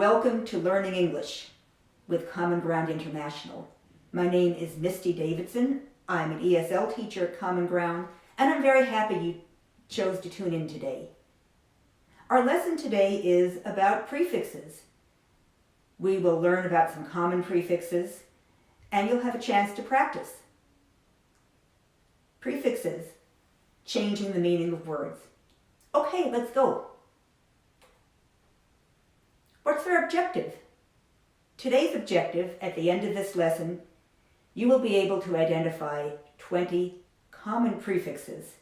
welcome to Learning English with Common Ground International. My name is Misty Davidson. I'm an ESL teacher at Common Ground, and I'm very happy you chose to tune in today. Our lesson today is about prefixes. We will learn about some common prefixes, and you'll have a chance to practice. Prefixes, changing the meaning of words. Okay, let's go. What's our objective? Today's objective, at the end of this lesson, you will be able to identify 20 common prefixes.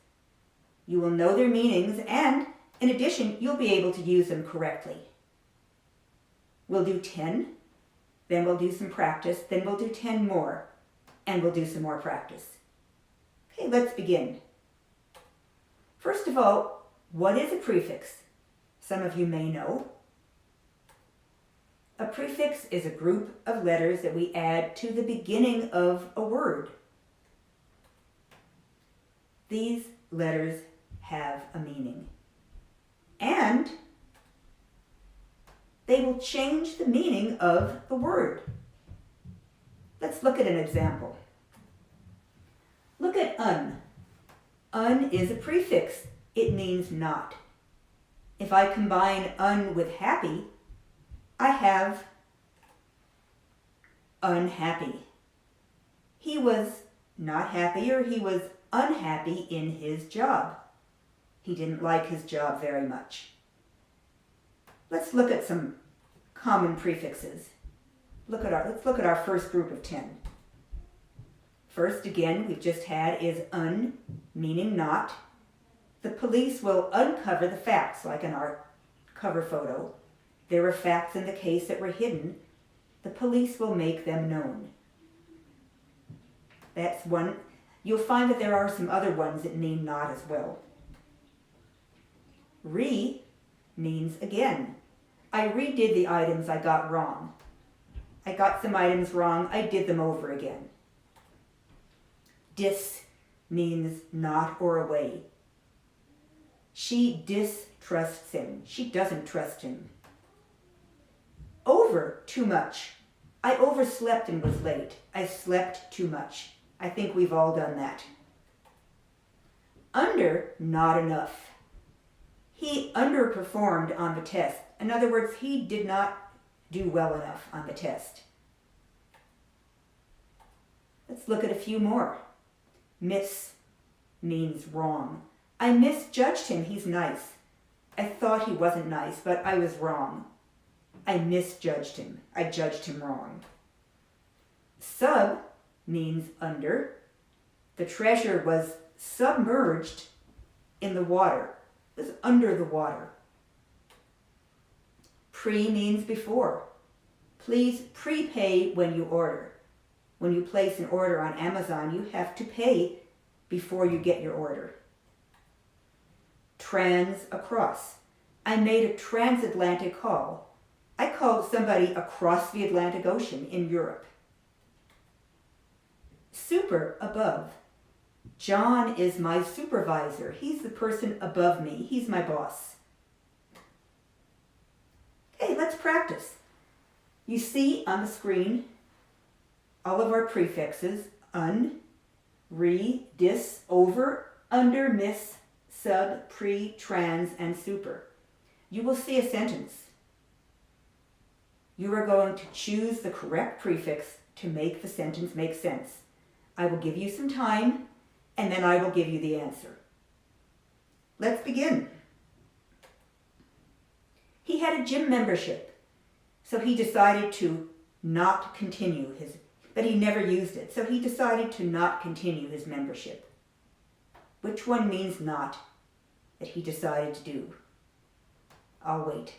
You will know their meanings, and in addition, you'll be able to use them correctly. We'll do 10, then we'll do some practice, then we'll do 10 more, and we'll do some more practice. Okay, let's begin. First of all, what is a prefix? Some of you may know. A prefix is a group of letters that we add to the beginning of a word. These letters have a meaning, and they will change the meaning of the word. Let's look at an example. Look at un. Un is a prefix. It means not. If I combine un with happy, I have unhappy. He was not happy, or he was unhappy in his job. He didn't like his job very much. Let's look at some common prefixes. Let's look at our first group of 10. First, again, we've just had is un, meaning not. The police will uncover the facts, like in our cover photo. There were facts in the case that were hidden. The police will make them known. That's one. You'll find that there are some other ones that mean not as well. Re means again. I redid the items I got wrong. I got some items wrong. I did them over again. Dis means not or away. She distrusts him. She doesn't trust him. Over, too much. I overslept and was late. I slept too much. I think we've all done that. Under, not enough. He underperformed on the test. In other words, he did not do well enough on the test. Let's look at a few more. Miss means wrong. I misjudged him. He's nice. I thought he wasn't nice, but I was wrong. I misjudged him. I judged him wrong. Sub means under. The treasure was submerged in the water. It was under the water. Pre means before. Please prepay when you order. When you place an order on Amazon, you have to pay before you get your order. Trans, across. I made a transatlantic call. I called somebody across the Atlantic Ocean in Europe. Super, above. John is my supervisor. He's the person above me. He's my boss. Okay, let's practice. You see on the screen all of our prefixes: un, re, dis, over, under, miss, sub, pre, trans, and super. You will see a sentence. You are going to choose the correct prefix to make the sentence make sense. I will give you some time, and then I will give you the answer. Let's begin. He had a gym membership, so he decided to not continue but he never used it, so he decided to not continue his membership. Which one means not that he decided to do? I'll wait.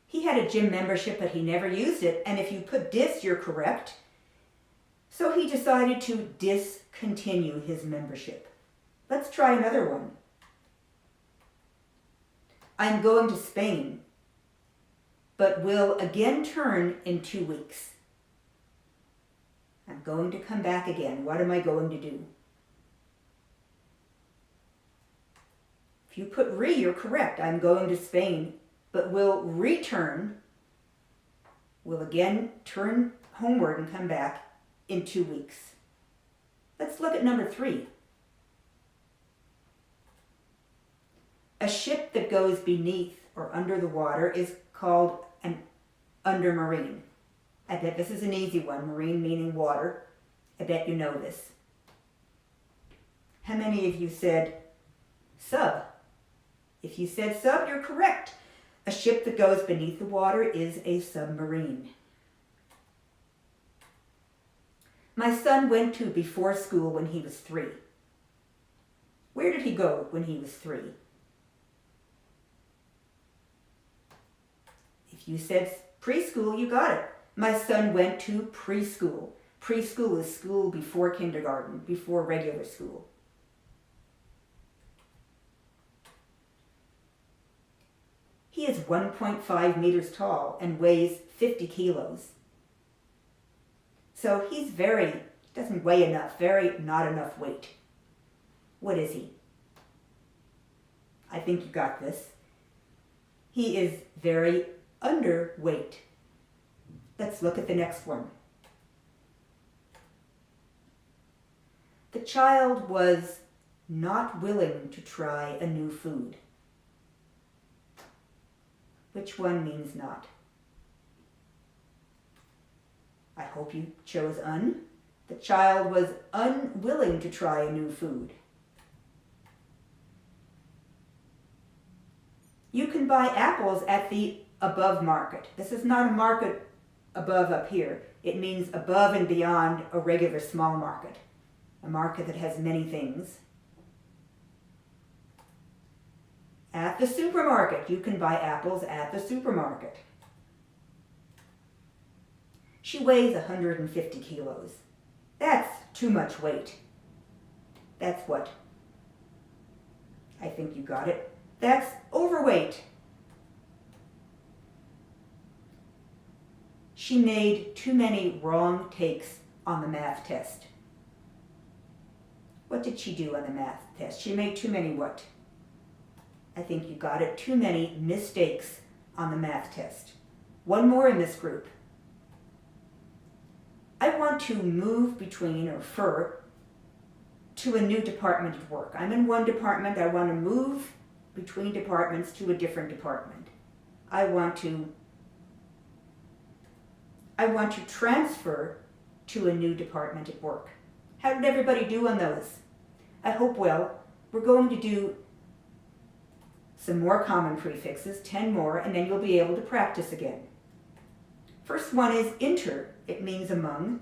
He had a gym membership, but he never used it, and if you put dis, you're correct. So he decided to discontinue his membership. Let's try another one. I'm going to Spain, but will again turn in 2 weeks. I'm going to come back again. What am I going to do? If you put re, you're correct. I'm going to Spain, but will return, will again turn homeward and come back in 2 weeks. Let's look at number 3. A ship that goes beneath or under the water is called an undermarine. I bet this is an easy one, marine meaning water. I bet you know this. How many of you said sub? If you said sub, you're correct. A ship that goes beneath the water is a submarine. My son went to before school when he was 3. Where did he go when he was 3? If you said preschool, you got it. My son went to preschool. Preschool is school before kindergarten, before regular school. He is 1.5 meters tall and weighs 50 kilos. So he's doesn't weigh enough, not enough weight. What is he? I think you got this. He is very underweight. Let's look at the next one. The child was not willing to try a new food. Which one means not? I hope you chose un. The child was unwilling to try a new food. You can buy apples at the above market. This is not a market above up here. It means above and beyond a regular small market. A market that has many things. At the supermarket. You can buy apples at the supermarket. She weighs 150 kilos. That's too much weight. That's what? I think you got it. That's overweight. She made too many wrong takes on the math test. What did she do on the math test? She made too many what? I think you got it. Too many mistakes on the math test. One more in this group. I want to move between or refer to a new department at work. I'm in one department. I want to move between departments to a different department. I want to transfer to a new department at work. How did everybody do on those? I hope well. We're going to do some more common prefixes, 10 more, and then you'll be able to practice again. First one is inter. It means among.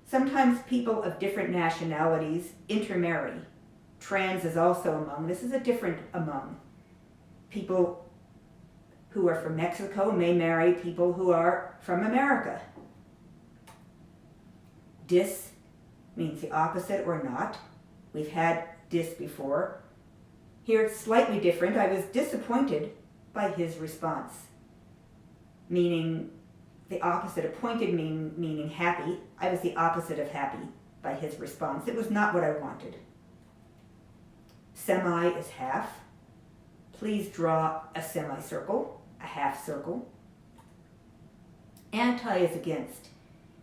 Sometimes people of different nationalities intermarry. Trans is also among. This is a different among. People who are from Mexico may marry people who are from America. Dis means the opposite or not. We've had dis before. Here it's slightly different. I was disappointed by his response, meaning the opposite. Appointed meaning happy. I was the opposite of happy by his response. It was not what I wanted. Semi is half. Please draw a semicircle, a half circle. Anti is against.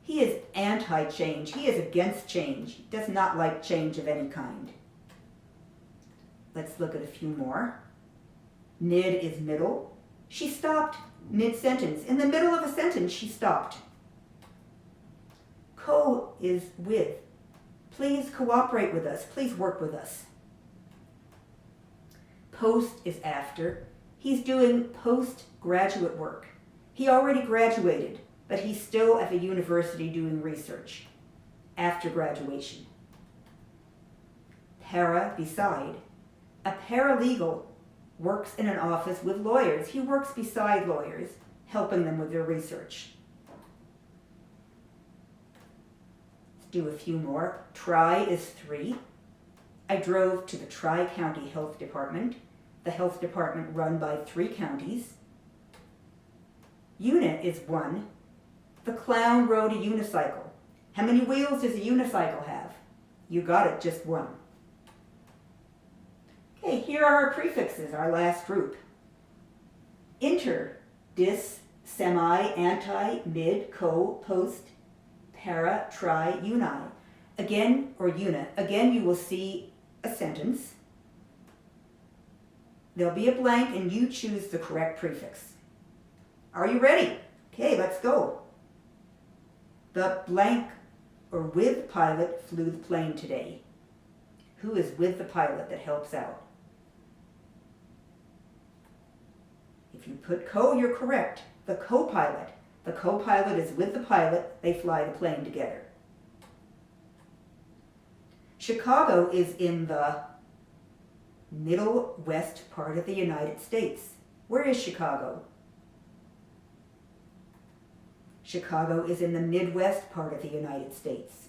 He is anti-change. He is against change. He does not like change of any kind. Let's look at a few more. Mid is middle. She stopped mid-sentence. In the middle of a sentence, she stopped. Co is with. Please cooperate with us. Please work with us. Post is after. He's doing postgraduate work. He already graduated, but he's still at the university doing research after graduation. Para, beside. A paralegal works in an office with lawyers. He works beside lawyers, helping them with their research. Let's do a few more. Tri is 3. I drove to the Tri-County Health Department, the health department run by 3 counties. Unit is 1. The clown rode a unicycle. How many wheels does a unicycle have? You got it, just 1. Okay, here are our prefixes, our last group. Inter, dis, semi, anti, mid, co, post, para, tri, uni. Again, or una. Again, you will see a sentence. There'll be a blank and you choose the correct prefix. Are you ready? Okay, let's go. The blank or with pilot flew the plane today. Who is with the pilot that helps out? If you put co, you're correct. The co-pilot. The co-pilot is with the pilot. They fly the plane together. Chicago is in the middle west part of the United States. Where is Chicago? Chicago is in the Midwest part of the United States.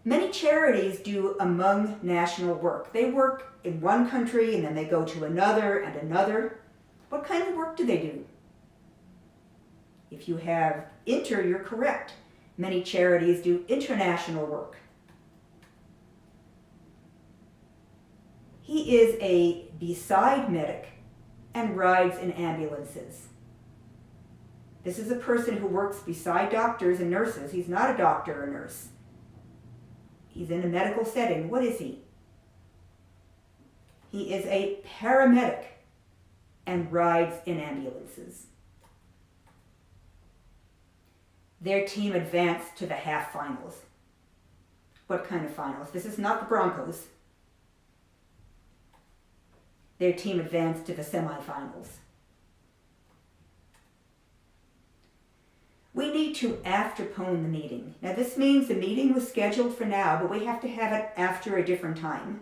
Many charities do among national work. They work in one country and then they go to another and another. What kind of work do they do? If you have inter, you're correct. Many charities do international work. He is a beside medic and rides in ambulances. This is a person who works beside doctors and nurses. He's not a doctor or nurse. He's in a medical setting. What is he? He is a paramedic and rides in ambulances. Their team advanced to the half finals. What kind of finals? This is not the Broncos. Their team advanced to the semifinals. We need to afterpone the meeting. Now this means the meeting was scheduled for now, but we have to have it after a different time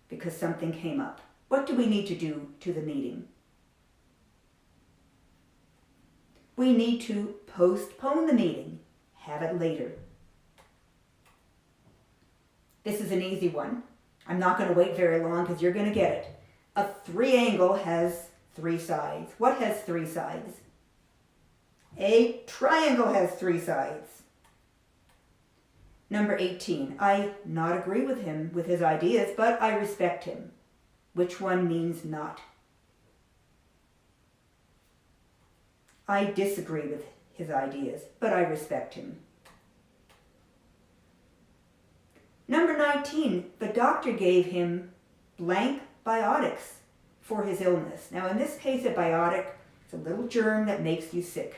because something came up. What do we need to do to the meeting? We need to postpone the meeting. Have it later. This is an easy one. I'm not going to wait very long because you're going to get it. A triangle has 3 sides. What has 3 sides? A triangle has 3 sides. Number 18. I not agree with him with his ideas, but I respect him. Which one means not? I disagree with his ideas, but I respect him. Number 19. The doctor gave him blank biotics for his illness. Now in this case, a biotic is a little germ that makes you sick.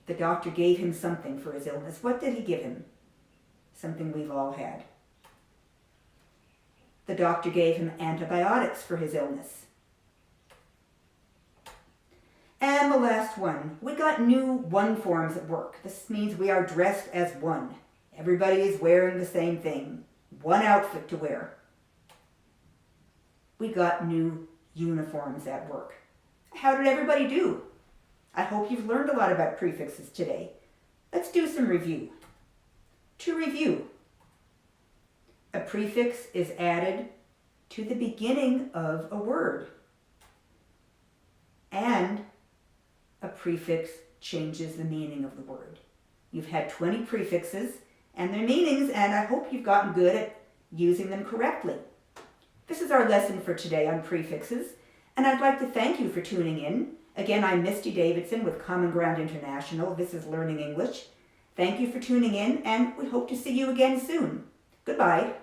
The doctor gave him something for his illness. What did he give him? Something we've all had. The doctor gave him antibiotics for his illness. And the last one, we got new one forms at work. This means we are dressed as one. Everybody is wearing the same thing. One outfit to wear. We got new uniforms at work. How did everybody do? I hope you've learned a lot about prefixes today. Let's do some review. To review, a prefix is added to the beginning of a word. And a prefix changes the meaning of the word. You've had 20 prefixes and their meanings, and I hope you've gotten good at using them correctly. This is our lesson for today on prefixes, and I'd like to thank you for tuning in. Again, I'm Misty Davidson with Common Ground International. This is Learning English. Thank you for tuning in, and we hope to see you again soon. Goodbye.